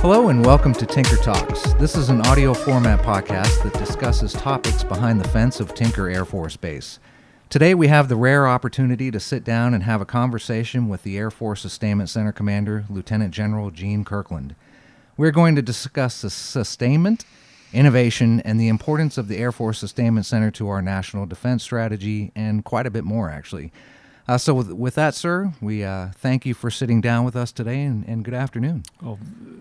Hello and welcome to Tinker Talks. This is an audio format podcast that discusses topics behind the fence of Tinker Air Force Base. Today we have the rare opportunity to sit down and have a conversation with the Air Force Sustainment Center Commander, Lieutenant General Gene Kirkland. We're going to discuss the sustainment, innovation, and the importance of the Air Force Sustainment Center to our national defense strategy, and quite a bit more, actually. So with that, sir, we thank you for sitting down with us today, and good afternoon. Oh,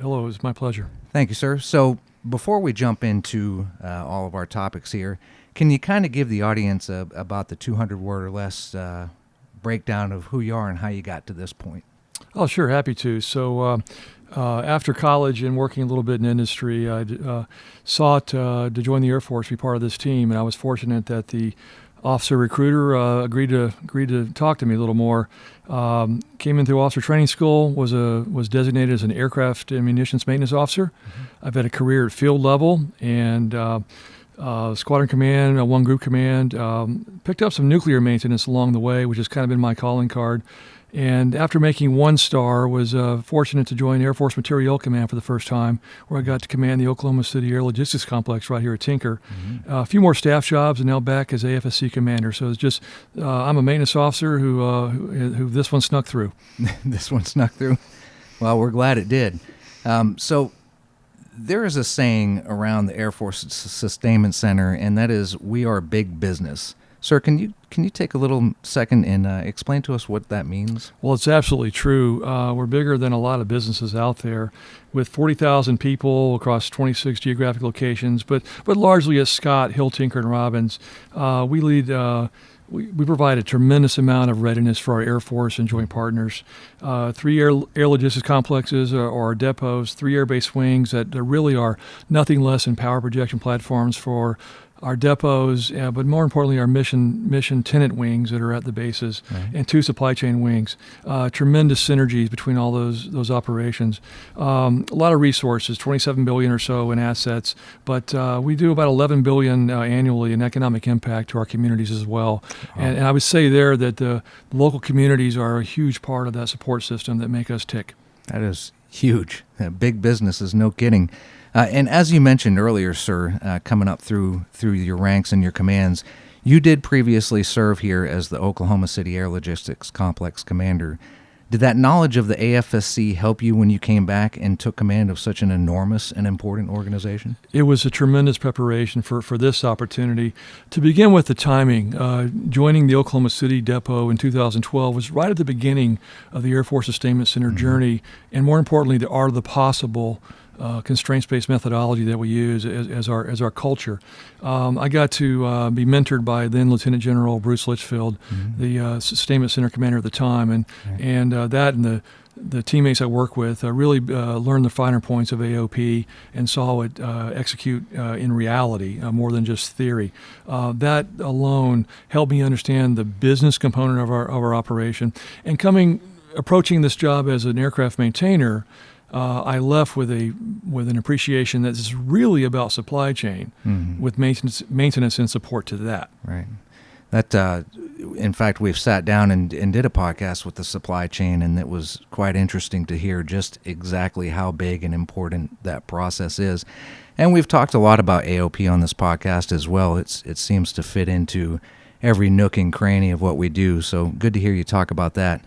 hello. It's my pleasure. Thank you, sir. So before we jump into all of our topics here, can you kind of give the audience about the 200-word or less breakdown of who you are and how you got to this point? Oh, sure. Happy to. So after college and working a little bit in industry, I sought to join the Air Force, be part of this team, and I was fortunate that the officer recruiter agreed to talk to me a little more. Came in through officer training school, was designated as an aircraft and munitions maintenance officer. Mm-hmm. I've had a career at field level and squadron command, one group command. Picked up some nuclear maintenance along the way, which has kind of been my calling card. And after making 1 star, was fortunate to join Air Force Materiel Command for the first time, where I got to command the Oklahoma City Air Logistics Complex right here at Tinker. Mm-hmm. A few more staff jobs, and now back as AFSC commander. So it's just I'm a maintenance officer who this one snuck through. This one snuck through? Well, we're glad it did. So there is a saying around the Air Force Sustainment Center, and that is, we are big business. Sir, can you take a little second and explain to us what that means? Well, it's absolutely true. We're bigger than a lot of businesses out there, with 40,000 people across 26 geographic locations, but largely at Scott, Hill, Tinker, and Robbins. We lead. We provide a tremendous amount of readiness for our Air Force and joint partners. 3 air logistics complexes or our depots, 3 air-based wings that really are nothing less than power projection platforms for our depots, but more importantly, our mission tenant wings that are at the bases, right, and 2 supply chain wings. Tremendous synergies between all those operations. A lot of resources, $27 billion or so in assets, but we do about $11 billion annually in economic impact to our communities as well. Wow. And I would say there that the local communities are a huge part of that support system that make us tick. That is huge. Big businesses, no kidding. And as you mentioned earlier, sir, coming up through your ranks and your commands, you did previously serve here as the Oklahoma City Air Logistics Complex commander. Did that knowledge of the AFSC help you when you came back and took command of such an enormous and important organization? It was a tremendous preparation for this opportunity. To begin with, the timing. Joining the Oklahoma City depot in 2012 was right at the beginning of the Air Force Sustainment Center mm-hmm. journey, and more importantly, the art of the possible constraints-based methodology that we use as our culture. I got to be mentored by then Lieutenant General Bruce Litchfield, mm-hmm. the Sustainment Center commander at the time, and that and the teammates I work with really learned the finer points of AOP and saw it execute in reality more than just theory. That alone helped me understand the business component of our operation. And approaching this job as an aircraft maintainer, I left with an appreciation that this is really about supply chain, mm-hmm. with maintenance and support to that. Right. That, in fact, we've sat down and did a podcast with the supply chain, and it was quite interesting to hear just exactly how big and important that process is. And we've talked a lot about AOP on this podcast as well. It seems to fit into every nook and cranny of what we do. So good to hear you talk about that.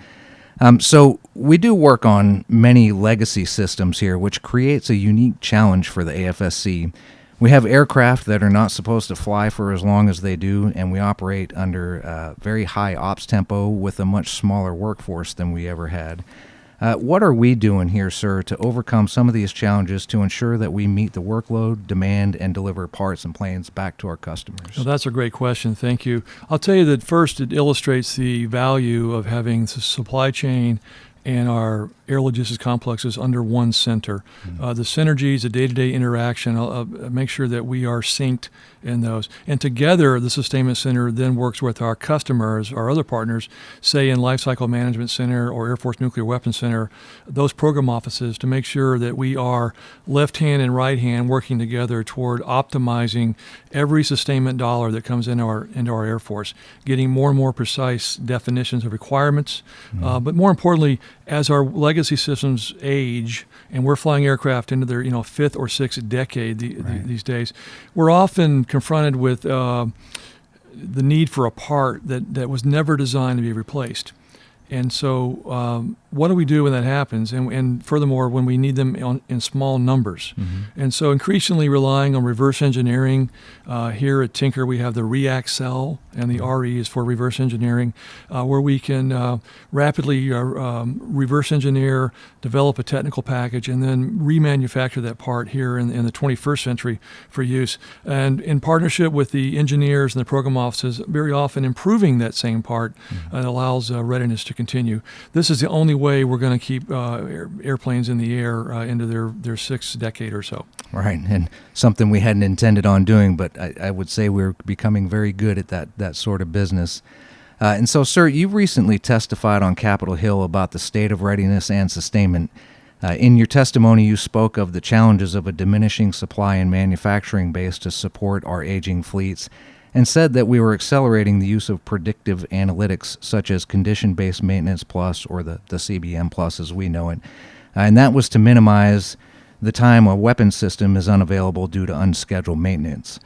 So we do work on many legacy systems here, which creates a unique challenge for the AFSC. We have aircraft that are not supposed to fly for as long as they do, and we operate under very high ops tempo with a much smaller workforce than we ever had. What are we doing here, sir, to overcome some of these challenges to ensure that we meet the workload, demand, and deliver parts and planes back to our customers? Well, that's a great question. Thank you. I'll tell you that first, it illustrates the value of having the supply chain and our air logistics complexes under one center. Mm-hmm. The synergies, the day-to-day interaction, make sure that we are synced in those. And together, the Sustainment Center then works with our customers, our other partners, say in Life Cycle Management Center or Air Force Nuclear Weapons Center, those program offices, to make sure that we are left hand and right hand working together toward optimizing every sustainment dollar that comes into our Air Force, getting more and more precise definitions of requirements, mm-hmm. But more importantly, as our legacy legacy systems age, and we're flying aircraft into their fifth or sixth decade these days, we're often confronted with the need for a part that was never designed to be replaced. And so what do we do when that happens? And furthermore, when we need them in small numbers. And so increasingly relying on reverse engineering. Here at Tinker, we have the REACT cell, and the RE is for reverse engineering, where we can rapidly reverse engineer, develop a technical package, and then remanufacture that part here in the 21st century for use. And in partnership with the engineers and the program offices, very often improving that same part that allows readiness to continue. This is the only way we're going to keep airplanes in the air into their sixth decade or so. Right, and something we hadn't intended on doing, but I would say we're becoming very good at that sort of business. And so, sir, you recently testified on Capitol Hill about the state of readiness and sustainment. In your testimony, you spoke of the challenges of a diminishing supply and manufacturing base to support our aging fleets, and said that we were accelerating the use of predictive analytics such as Condition-Based Maintenance Plus, or the CBM Plus as we know it. And that was to minimize the time a weapon system is unavailable due to unscheduled maintenance.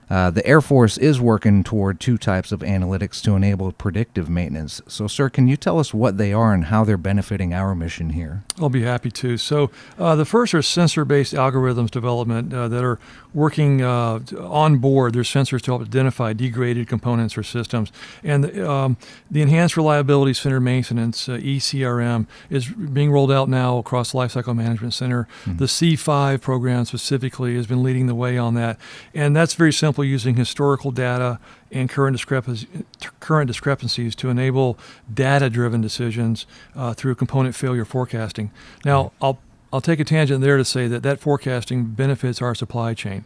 The Air Force is working toward two types of analytics to enable predictive maintenance. So, sir, can you tell us what they are and how they're benefiting our mission here? I'll be happy to. So the first are sensor-based algorithms development that are working on board. There's sensors to help identify degraded components or systems. And the Enhanced Reliability Center Maintenance, ECRM, is being rolled out now across the Lifecycle Management Center. The C5 program specifically has been leading the way on that. And that's very simple, using historical data and current discrepancies to enable data-driven decisions through component failure forecasting. Now, I'll take a tangent there to say that forecasting benefits our supply chain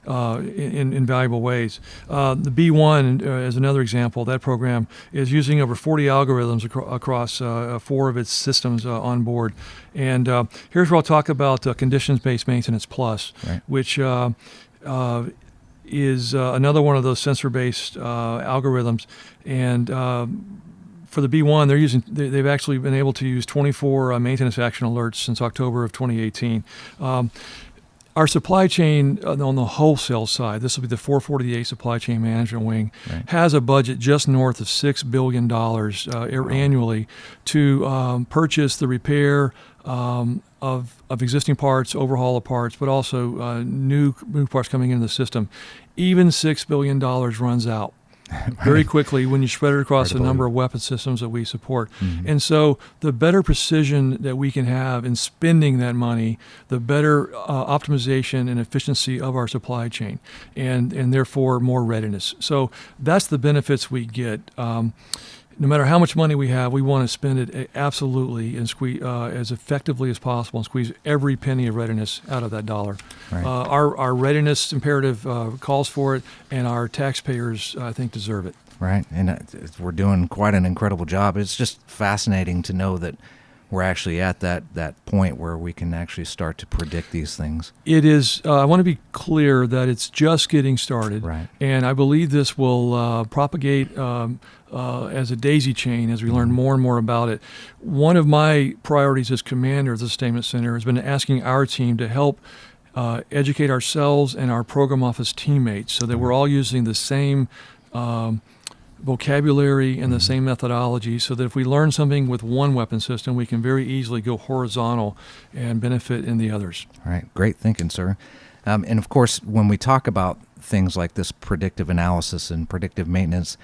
in valuable ways. The B1 is another example. That program is using over 40 algorithms across 4 of its systems on board. And here's where I'll talk about Conditions-Based Maintenance Plus, which is another one of those sensor-based algorithms. And for the B1, they've actually been able to use 24 maintenance action alerts since October of 2018. Our supply chain on the wholesale side, this will be the 448 Supply Chain Management Wing, has a budget just north of $6 billion annually to purchase the repair of existing parts, overhaul of parts, but also new parts coming into the system. Even $6 billion runs out very quickly when you spread it across the number of weapon systems that we support. And so the better precision that we can have in spending that money, the better optimization and efficiency of our supply chain, and therefore more readiness. So that's the benefits we get. No matter how much money we have, we want to spend it absolutely and squeeze as effectively as possible and squeeze every penny of readiness out of that dollar. Our readiness imperative calls for it, and our taxpayers, I think, deserve it. Right, and we're doing quite an incredible job. It's just fascinating to know that we're actually at that point where we can actually start to predict these things. It is. I want to be clear that it's just getting started, and I believe this will propagate as a daisy chain as we learn more and more about it. One of my priorities as commander of the Sustainment Center has been asking our team to help educate ourselves and our program office teammates so that we're all using the same vocabulary and the same methodology, so that if we learn something with one weapon system, we can very easily go horizontal and benefit in the others. All right, great thinking, sir. And of course, when we talk about things like this predictive analysis and predictive maintenance,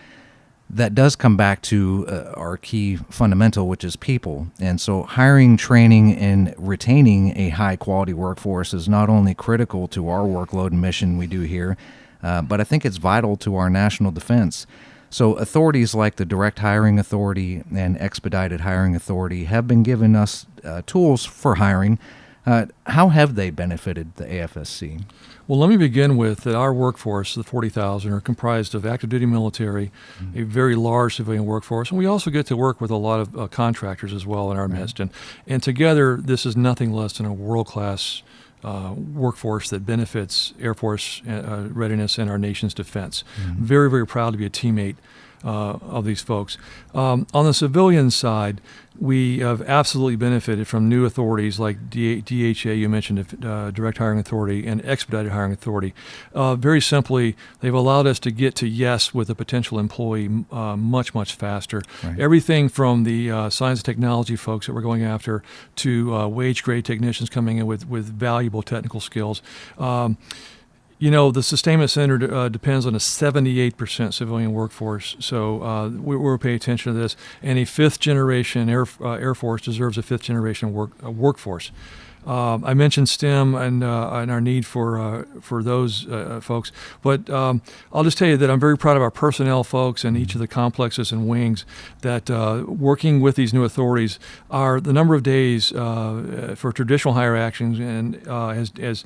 that does come back to our key fundamental, which is people. And so hiring, training, and retaining a high-quality workforce is not only critical to our workload and mission we do here, but I think it's vital to our national defense. So authorities like the Direct Hiring Authority and Expedited Hiring Authority have been giving us tools for hiring. How have they benefited the AFSC? Well, let me begin with that our workforce, the 40,000, are comprised of active duty military, a very large civilian workforce, and we also get to work with a lot of contractors as well in our midst. And together, this is nothing less than a world-class workforce that benefits Air Force readiness and our nation's defense. Very, very proud to be a teammate of these folks. On the civilian side, we have absolutely benefited from new authorities like DHA, you mentioned, Direct Hiring Authority, and Expedited Hiring Authority. Very simply, they've allowed us to get to yes with a potential employee much, much faster. Right. Everything from the science and technology folks that we're going after to wage grade technicians coming in with valuable technical skills. The Sustainment Center depends on a 78% civilian workforce, so we're paying attention to this. And a fifth-generation Air Force deserves a fifth-generation workforce. I mentioned STEM and our need for those folks, but I'll just tell you that I'm very proud of our personnel folks and each of the complexes and wings that working with these new authorities are the number of days for traditional hire actions and as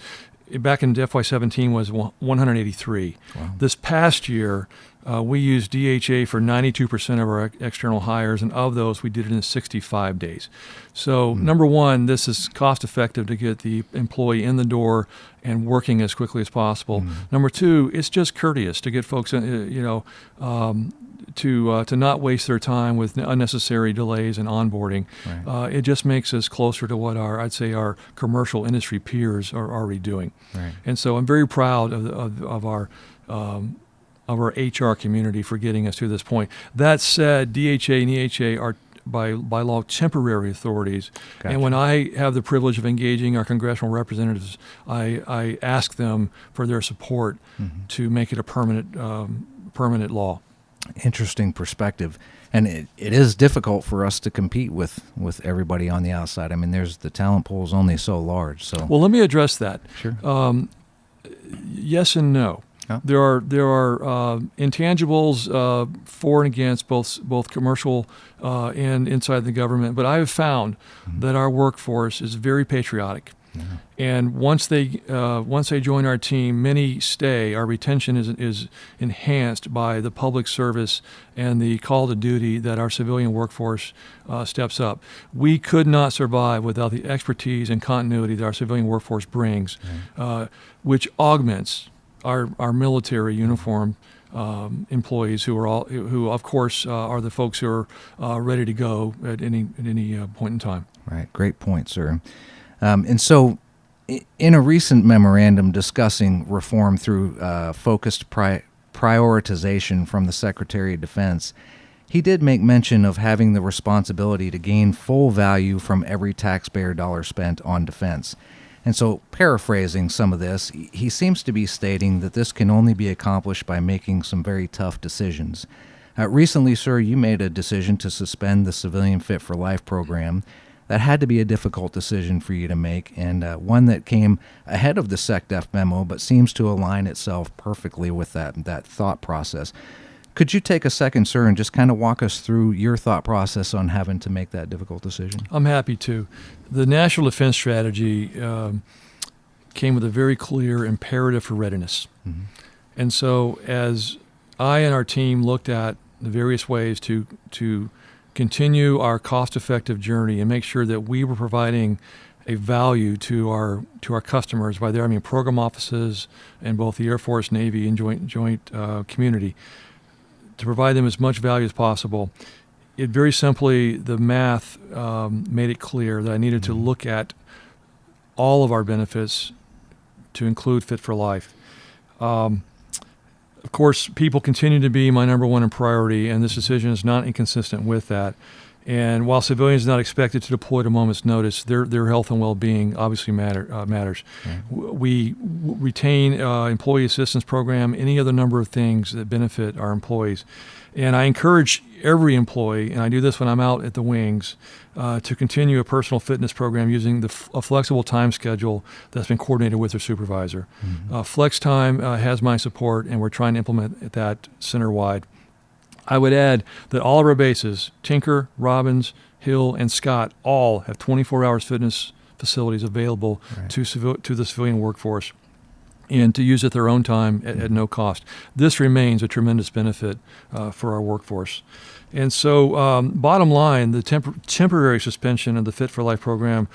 back in FY17 was 183. Wow. This past year, we used DHA for 92% of our external hires, and of those, we did it in 65 days. So, number one, this is cost effective to get the employee in the door and working as quickly as possible. Number two, it's just courteous to get folks, to not waste their time with unnecessary delays in onboarding. Right. It just makes us closer to what our commercial industry peers are already doing. Right. And so I'm very proud of our HR community for getting us to this point. That said, DHA and EHA are by law temporary authorities. Gotcha. And when I have the privilege of engaging our congressional representatives, I ask them for their support to make it a permanent law. Interesting perspective. And it is difficult for us to compete with everybody on the outside. I mean, the talent pool is only so large. So Well, let me address that. Sure. Yes and no. Oh. There are intangibles for and against both commercial and inside the government. But I have found that our workforce is very patriotic. Yeah. And once they join our team, many stay. Our retention is enhanced by the public service and the call to duty that our civilian workforce steps up. We could not survive without the expertise and continuity that our civilian workforce brings, which augments our military uniform employees who of course are the folks who are ready to go at any point in time. Right. Great point, sir. And so in a recent memorandum discussing reform through focused prioritization from the Secretary of Defense, he did make mention of having the responsibility to gain full value from every taxpayer dollar spent on defense. And so, paraphrasing some of this, he seems to be stating that this can only be accomplished by making some very tough decisions. Recently, sir, you made a decision to suspend the Civilian Fit for Life program. That had to be a difficult decision for you to make, and one that came ahead of the SecDef memo, but seems to align itself perfectly with that thought process. Could you take a second, sir, and just kind of walk us through your thought process on having to make that difficult decision? I'm happy to. The National Defense Strategy came with a very clear imperative for readiness. And so as I and our team looked at the various ways to continue our cost-effective journey and make sure that we were providing a value to our customers, by there I mean program offices and both the Air Force, Navy, and joint community, to provide them as much value as possible. It very simply, the math made it clear that I needed to look at all of our benefits to include Fit for Life. Of course, people continue to be my number one priority, and this decision is not inconsistent with that. And while civilians are not expected to deploy at a moment's notice, their health and well-being obviously matters. Right. We retain employee assistance program, any other number of things that benefit our employees. And I encourage every employee, and I do this when I'm out at the wings, to continue a personal fitness program using a flexible time schedule that's been coordinated with their supervisor. Flex time has my support, and we're trying to implement that center-wide. I would add that all of our bases, Tinker, Robbins, Hill, and Scott, all have 24 hours fitness facilities available to the civilian workforce, and to use at their own time at no cost. This remains a tremendous benefit for our workforce. And so, bottom line, the temporary suspension of the Fit for Life program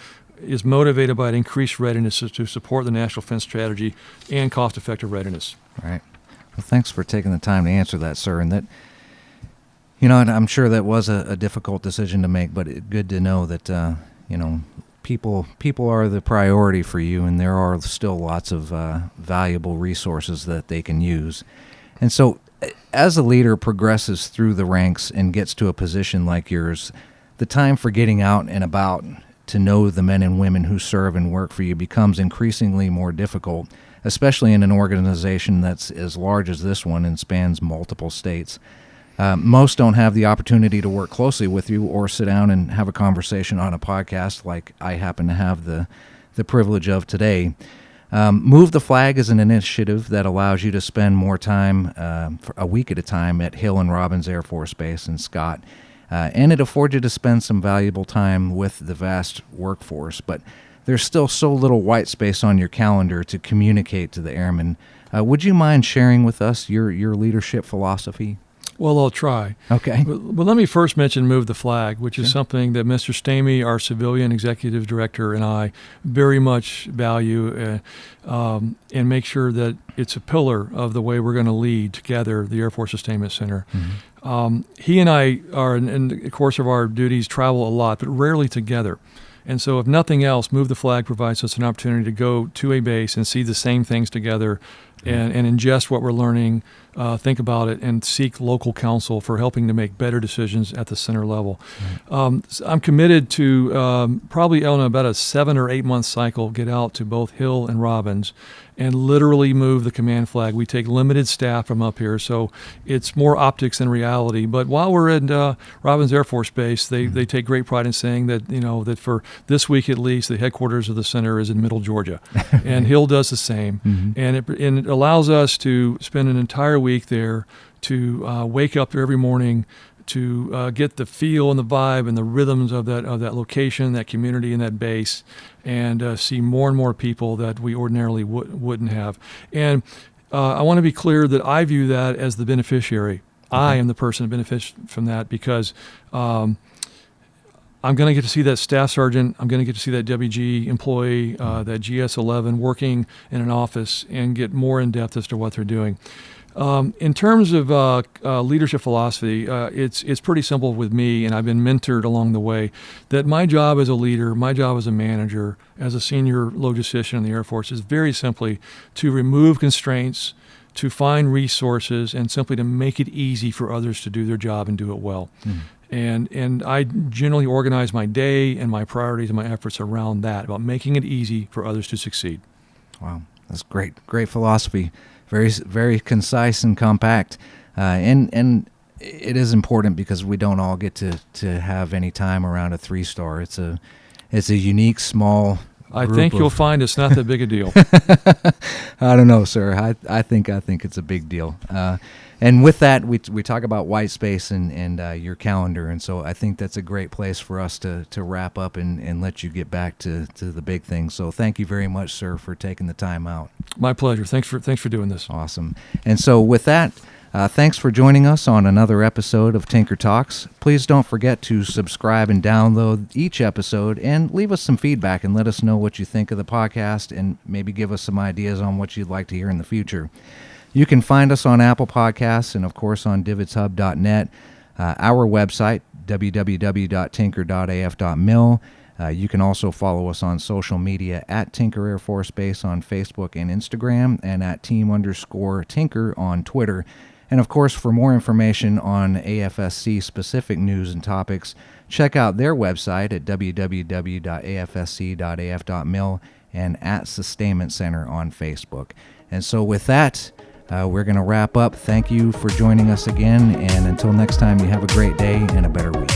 is motivated by an increased readiness to support the National Defense Strategy and cost-effective readiness. Right. Well, thanks for taking the time to answer that, sir. And that And I'm sure that was a difficult decision to make, but good to know that, people are the priority for you, and there are still lots of valuable resources that they can use. And so as a leader progresses through the ranks and gets to a position like yours, the time for getting out and about to know the men and women who serve and work for you becomes increasingly more difficult, especially in an organization that's as large as this one and spans multiple states. Most don't have the opportunity to work closely with you or sit down and have a conversation on a podcast like I happen to have the privilege of today. Move the Flag is an initiative that allows you to spend more time, for a week at a time, at Hill and Robins Air Force Base in Scott. And it affords you to spend some valuable time with the vast workforce. But there's still so little white space on your calendar to communicate to the airmen. Would you mind sharing with us your leadership philosophy? Well, I'll try. Okay. But let me first mention Move the Flag, which is something that Mr. Stamey, our civilian executive director, and I very much value and make sure that it's a pillar of the way we're going to lead together the Air Force Sustainment Center. Mm-hmm. He and I are, in the course of our duties, travel a lot, but rarely together. And so if nothing else, Move the Flag provides us an opportunity to go to a base and see the same things together and ingest what we're learning, think about it, and seek local counsel for helping to make better decisions at the center level. So I'm committed to probably on about a 7 or 8 month cycle, get out to both Hill and Robins and literally move the command flag. We take limited staff from up here, so it's more optics than reality. But while we're at Robins Air Force Base, they take great pride in saying that, that for this week at least, the headquarters of the center is in Middle Georgia. And Hill does the same. Mm-hmm. And it allows us to spend an entire week there, to wake up there every morning, to get the feel and the vibe and the rhythms of that location, that community, and that base, and see more and more people that we ordinarily wouldn't have. And I want to be clear that I view that as the beneficiary. I am the person who benefits from that because I'm going to get to see that staff sergeant. I'm going to get to see that WG employee, that GS-11 working in an office and get more in depth as to what they're doing. In terms of leadership philosophy, it's pretty simple with me, and I've been mentored along the way, that my job as a leader, my job as a manager, as a senior logistician in the Air Force is very simply to remove constraints, to find resources, and simply to make it easy for others to do their job and do it well. And I generally organize my day and my priorities and my efforts around that, about making it easy for others to succeed. Wow, that's great philosophy. Very, very concise and compact, and it is important because we don't all get to have any time around a 3-star. It's a unique small. I think you'll find it's not that big a deal. I don't know, sir. I think it's a big deal. And with that, we talk about white space and your calendar, and so I think that's a great place for us to wrap up and let you get back to the big things. So thank you very much, sir, for taking the time out. My pleasure. Thanks for doing this. Awesome. And so with that, thanks for joining us on another episode of Tinker Talks. Please don't forget to subscribe and download each episode and leave us some feedback and let us know what you think of the podcast and maybe give us some ideas on what you'd like to hear in the future. You can find us on Apple Podcasts and, of course, on divotshub.net, our website, www.tinker.af.mil. You can also follow us on social media at Tinker Air Force Base on Facebook and Instagram, and at @team_Tinker on Twitter. And, of course, for more information on AFSC specific news and topics, check out their website at www.afsc.af.mil and at Sustainment Center on Facebook. And so with that, we're going to wrap up. Thank you for joining us again, and until next time, you have a great day and a better week.